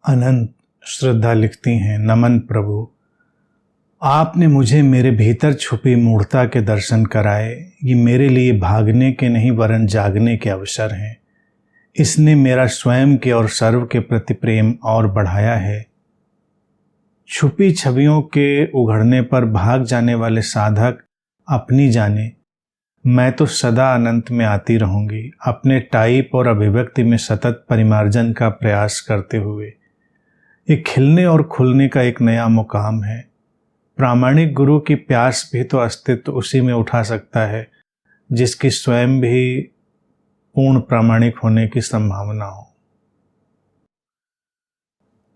अनंत श्रद्धा लिखती हैं, नमन प्रभु, आपने मुझे मेरे भीतर छुपी मूढ़ता के दर्शन कराए। ये मेरे लिए भागने के नहीं वरन जागने के अवसर हैं। इसने मेरा स्वयं के और सर्व के प्रति प्रेम और बढ़ाया है। छुपी छवियों के उघड़ने पर भाग जाने वाले साधक अपनी जाने, मैं तो सदा अनंत में आती रहूंगी, अपने टाइप और अभिव्यक्ति में सतत परिमार्जन का प्रयास करते हुए। ये खिलने और खुलने का एक नया मुकाम है। प्रामाणिक गुरु की प्यास भी तो अस्तित्व उसी में उठा सकता है जिसकी स्वयं भी पूर्ण प्रामाणिक होने की संभावना हो।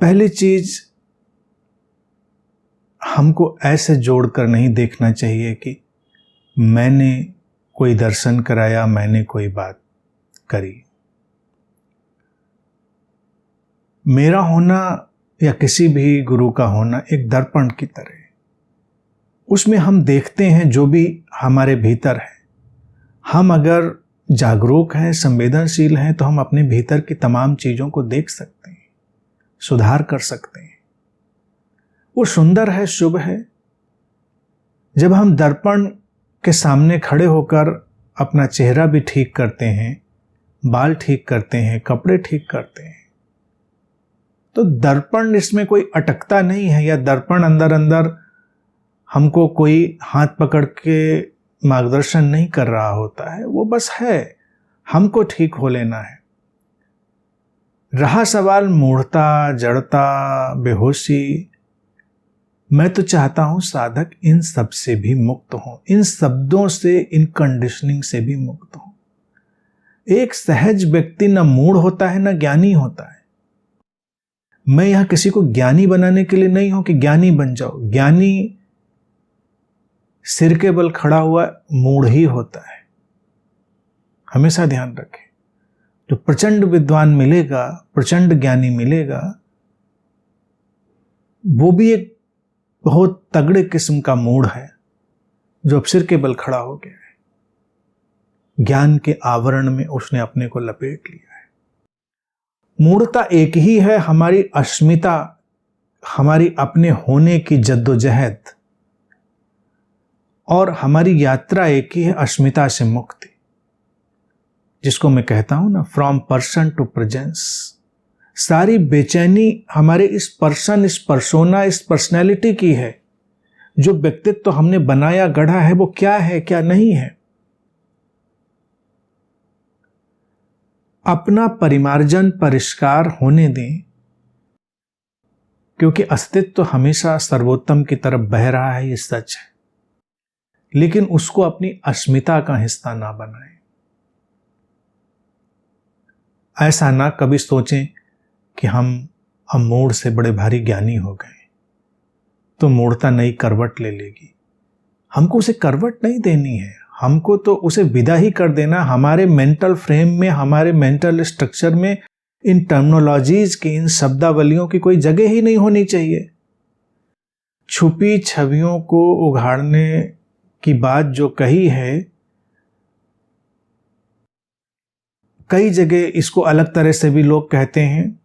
पहली चीज, हमको ऐसे जोड़कर नहीं देखना चाहिए कि मैंने कोई दर्शन कराया, मैंने कोई बात करी। मेरा होना या किसी भी गुरु का होना एक दर्पण की तरह है। उसमें हम देखते हैं जो भी हमारे भीतर है। हम अगर जागरूक हैं, संवेदनशील हैं, तो हम अपने भीतर की तमाम चीज़ों को देख सकते हैं, सुधार कर सकते हैं। वो सुंदर है, शुभ है। जब हम दर्पण के सामने खड़े होकर अपना चेहरा भी ठीक करते हैं, बाल ठीक करते हैं, कपड़े ठीक करते हैं, तो दर्पण इसमें कोई अटकता नहीं है, या दर्पण अंदर अंदर हमको कोई हाथ पकड़ के मार्गदर्शन नहीं कर रहा होता है। वो बस है, हमको ठीक हो लेना है। रहा सवाल मूढ़ता, जड़ता, बेहोशी, मैं तो चाहता हूं साधक इन सब से भी मुक्त हो, इन शब्दों से, इन कंडीशनिंग से भी मुक्त हो। एक सहज व्यक्ति न मूढ़ होता है न ज्ञानी होता है। मैं यहां किसी को ज्ञानी बनाने के लिए नहीं हूं कि ज्ञानी बन जाओ। ज्ञानी सिर के बल खड़ा हुआ मूढ़ ही होता है। हमेशा ध्यान रखें, जो प्रचंड विद्वान मिलेगा, प्रचंड ज्ञानी मिलेगा, वो भी एक बहुत तगड़े किस्म का मूढ़ है जो अब सिर के बल खड़ा हो गया है। ज्ञान के आवरण में उसने अपने को लपेट लिया है। मूढ़ता एक ही है, हमारी अस्मिता, हमारी अपने होने की जद्दोजहद, और हमारी यात्रा एक ही है, अस्मिता से मुक्ति, जिसको मैं कहता हूं ना, फ्रॉम पर्सन टू प्रेजेंस। सारी बेचैनी हमारे इस पर्सन, इस पर्सोना, इस पर्सनैलिटी की है। जो व्यक्तित्व तो हमने बनाया, गढ़ा है, वो क्या है, क्या नहीं है। अपना परिमार्जन, परिष्कार होने दें, क्योंकि अस्तित्व तो हमेशा सर्वोत्तम की तरफ बह रहा है, ये सच है। लेकिन उसको अपनी अस्मिता का हिस्सा ना बनाएं। ऐसा ना कभी सोचें कि हम मूढ़ से बड़े भारी ज्ञानी हो गए तो मूढ़ता नई करवट ले लेगी। हमको उसे करवट नहीं देनी है, हमको तो उसे विदा ही कर देना। हमारे मेंटल फ्रेम में, हमारे मेंटल स्ट्रक्चर में इन टर्मिनोलॉजीज की, इन शब्दावलियों की कोई जगह ही नहीं होनी चाहिए। छुपी छवियों को उघाड़ने की बात जो कही है, कई जगह इसको अलग तरह से भी लोग कहते हैं।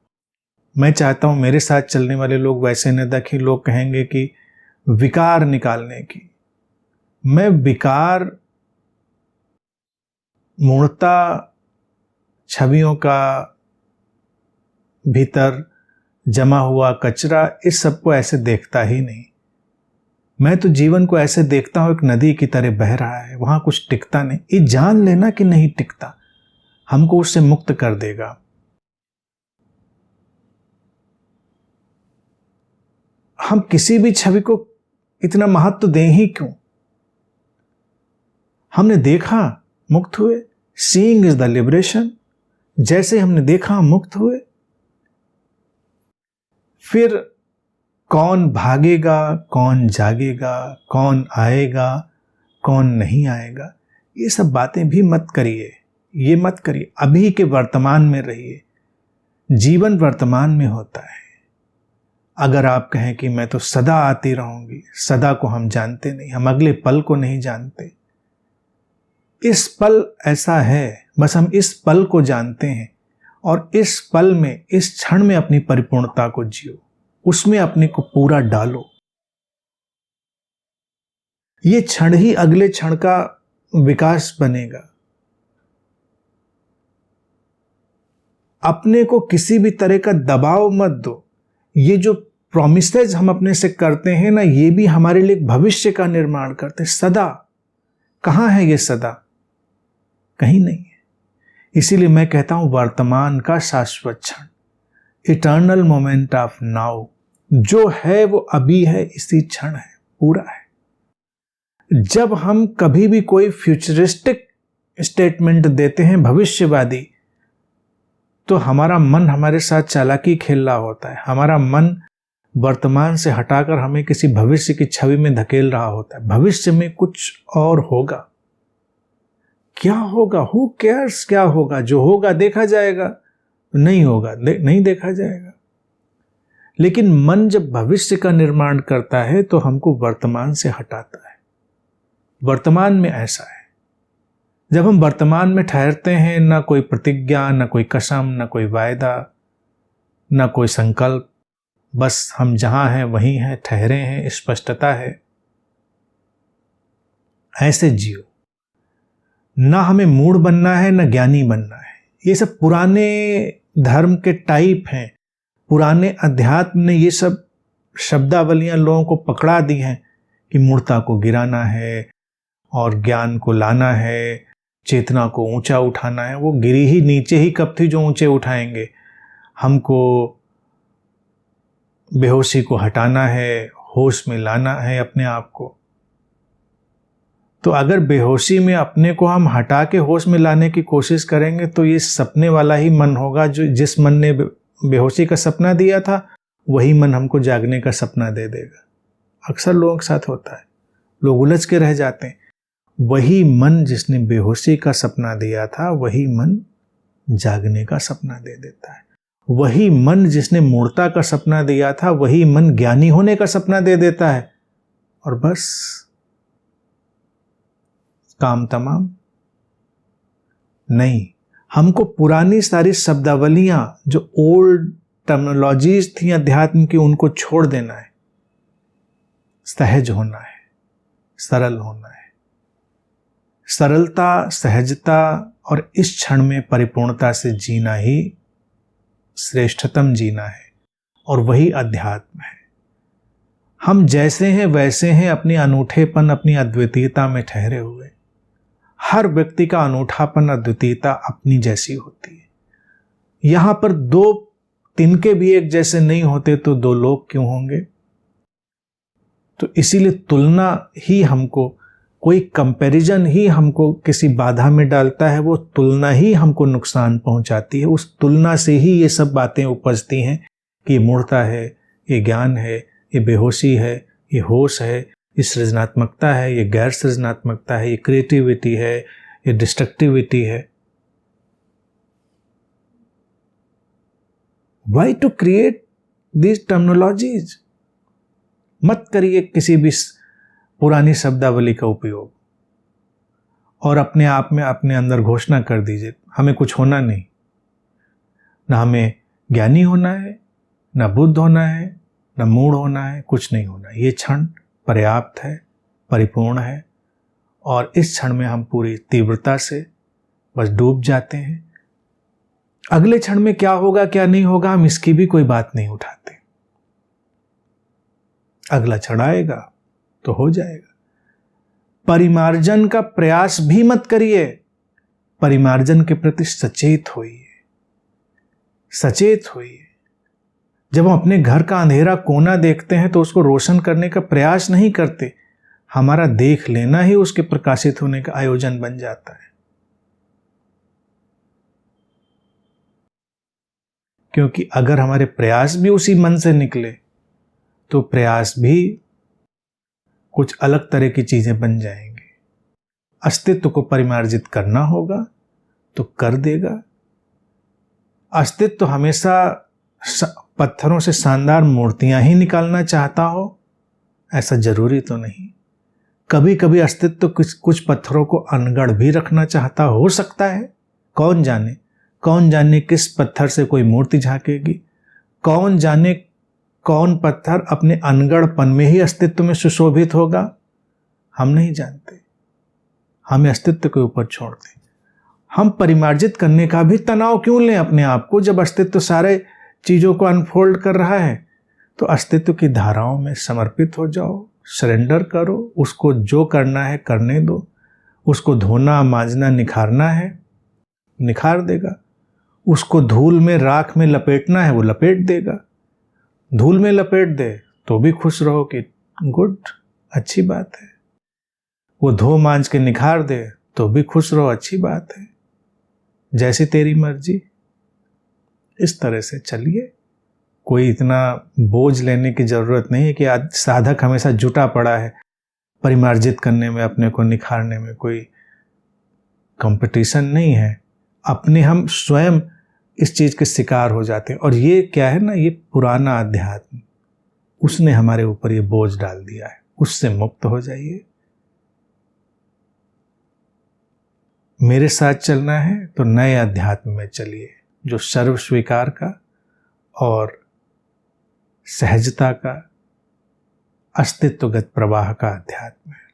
मैं चाहता हूं मेरे साथ चलने वाले लोग वैसे न देखें। लोग कहेंगे कि विकार निकालने की। मैं विकार, मूढ़ता, छवियों का भीतर जमा हुआ कचरा, इस सबको ऐसे देखता ही नहीं। मैं तो जीवन को ऐसे देखता हूं, एक नदी की तरह बह रहा है, वहां कुछ टिकता नहीं। ये जान लेना कि नहीं टिकता, हमको उससे मुक्त कर देगा। हम किसी भी छवि को इतना महत्व दें ही क्यों? हमने देखा, मुक्त हुए। Seeing is the liberation. जैसे हमने देखा, मुक्त हुए। फिर कौन भागेगा, कौन जागेगा, कौन आएगा, कौन नहीं आएगा, ये सब बातें भी मत करिए। ये मत करिए। अभी के वर्तमान में रहिए। जीवन वर्तमान में होता है। अगर आप कहें कि मैं तो सदा आती रहूंगी, सदा को हम जानते नहीं, हम अगले पल को नहीं जानते। इस पल ऐसा है, बस हम इस पल को जानते हैं, और इस पल में, इस क्षण में अपनी परिपूर्णता को जियो, उसमें अपने को पूरा डालो। ये क्षण ही अगले क्षण का विकास बनेगा। अपने को किसी भी तरह का दबाव मत दो। ये जो प्रॉमिसेज हम अपने से करते हैं ना, ये भी हमारे लिए भविष्य का निर्माण करते हैं। सदा कहाँ है ये सदा? कहीं नहीं है। इसीलिए मैं कहता हूं वर्तमान का शाश्वत क्षण, इटर्नल मोमेंट ऑफ नाउ, जो है वो अभी है, इसी क्षण है, पूरा है। जब हम कभी भी कोई फ्यूचरिस्टिक स्टेटमेंट देते हैं, भविष्यवादी, तो हमारा मन हमारे साथ चालाकी खेल रहा होता है। हमारा मन वर्तमान से हटाकर हमें किसी भविष्य की छवि में धकेल रहा होता है। भविष्य में कुछ और होगा। क्या होगा? हु केयर्स क्या होगा? जो होगा देखा जाएगा, नहीं होगा नहीं देखा जाएगा। लेकिन मन जब भविष्य का निर्माण करता है तो हमको वर्तमान से हटाता है। वर्तमान में ऐसा है, जब हम वर्तमान में ठहरते हैं, ना कोई प्रतिज्ञा, ना कोई कसम, ना कोई वायदा, ना कोई संकल्प, बस हम जहां हैं वहीं हैं, ठहरे हैं, स्पष्टता है। ऐसे जियो। ना हमें मूढ़ बनना है, ना ज्ञानी बनना है। ये सब पुराने धर्म के टाइप हैं। पुराने अध्यात्म ने ये सब शब्दावलियां लोगों को पकड़ा दी हैं कि मूढ़ता को गिराना है और ज्ञान को लाना है, चेतना को ऊंचा उठाना है। वो गिरी ही नीचे ही कब थी जो ऊंचे उठाएंगे? हमको बेहोशी को हटाना है, होश में लाना है अपने आप को। तो अगर बेहोशी में अपने को हम हटा के होश में लाने की कोशिश करेंगे तो ये सपने वाला ही मन होगा। जो जिस मन ने बेहोशी का सपना दिया था, वही मन हमको जागने का सपना दे देगा। अक्सर लोगों के साथ होता है, लोग उलझ के रह जाते हैं। वही मन जिसने बेहोशी का सपना दिया था, वही मन जागने का सपना दे देता है। वही मन जिसने मूर्ता का सपना दिया था, वही मन ज्ञानी होने का सपना दे देता है, और बस काम तमाम। नहीं, हमको पुरानी सारी शब्दावलियां, जो ओल्ड टर्मिनोलॉजीज थी अध्यात्म की, उनको छोड़ देना है। सहज होना है, सरल होना है। सरलता, सहजता और इस क्षण में परिपूर्णता से जीना ही श्रेष्ठतम जीना है, और वही अध्यात्म है। हम जैसे हैं वैसे हैं, अपनी अनूठेपन, अपनी अद्वितीयता में ठहरे हुए। हर व्यक्ति का अनूठापन, अद्वितीयता अपनी जैसी होती है। यहां पर दो तिनके भी एक जैसे नहीं होते तो दो लोग क्यों होंगे? तो इसीलिए तुलना ही हमको, कोई कंपैरिजन ही हमको किसी बाधा में डालता है। वो तुलना ही हमको नुकसान पहुंचाती है। उस तुलना से ही ये सब बातें उपजती हैं कि ये मूढ़ता है, ये ज्ञान है, ये बेहोशी है, ये होश है, ये सृजनात्मकता है, ये गैर सृजनात्मकता है, ये क्रिएटिविटी है, ये डिस्ट्रक्टिविटी है। Why to create these terminologies? मत करिए किसी भी पुरानी शब्दावली का उपयोग और अपने आप में, अपने अंदर घोषणा कर दीजिए हमें कुछ होना नहीं। ना हमें ज्ञानी होना है, ना बुद्ध होना है, ना मूढ़ होना है, कुछ नहीं होना। ये क्षण पर्याप्त है, परिपूर्ण है, और इस क्षण में हम पूरी तीव्रता से बस डूब जाते हैं। अगले क्षण में क्या होगा क्या नहीं होगा, हम इसकी भी कोई बात नहीं उठाते। अगला क्षण आएगा तो हो जाएगा। परिमार्जन का प्रयास भी मत करिए। परिमार्जन के प्रति सचेत होइए, सचेत होइए। जब हम अपने घर का अंधेरा कोना देखते हैं तो उसको रोशन करने का प्रयास नहीं करते। हमारा देख लेना ही उसके प्रकाशित होने का आयोजन बन जाता है। क्योंकि अगर हमारे प्रयास भी उसी मन से निकले तो प्रयास भी कुछ अलग तरह की चीजें बन जाएंगी। अस्तित्व को परिमार्जित करना होगा तो कर देगा। अस्तित्व तो हमेशा पत्थरों से शानदार मूर्तियां ही निकालना चाहता हो, ऐसा जरूरी तो नहीं। कभी कभी अस्तित्व कुछ पत्थरों को अनगढ़ भी रखना चाहता हो सकता है, कौन जाने। कौन जाने किस पत्थर से कोई मूर्ति झांकेगी, कौन जाने कौन पत्थर अपने अनगढ़पन में ही अस्तित्व में सुशोभित होगा, हम नहीं जानते। हमें अस्तित्व के ऊपर छोड़ दें। हम परिमार्जित करने का भी तनाव क्यों लें अपने आप को, जब अस्तित्व सारे चीज़ों को अनफोल्ड कर रहा है। तो अस्तित्व की धाराओं में समर्पित हो जाओ, सरेंडर करो, उसको जो करना है करने दो। उसको धोना मांजना निखारना है, निखार देगा। उसको धूल में राख में लपेटना है, वो लपेट देगा। धूल में लपेट दे तो भी खुश रहो कि गुड, अच्छी बात है। वो धो मांझ के निखार दे तो भी खुश रहो, अच्छी बात है। जैसी तेरी मर्जी। इस तरह से चलिए। कोई इतना बोझ लेने की जरूरत नहीं है कि आज साधक हमेशा जुटा पड़ा है परिमार्जित करने में, अपने को निखारने में। कोई कंपटीशन नहीं है, अपने हम स्वयं इस चीज के शिकार हो जाते हैं। और ये क्या है ना, ये पुराना अध्यात्म, उसने हमारे ऊपर ये बोझ डाल दिया है। उससे मुक्त हो जाइए। मेरे साथ चलना है तो नए अध्यात्म में चलिए, जो सर्व स्वीकार का और सहजता का अस्तित्वगत प्रवाह का अध्यात्म है।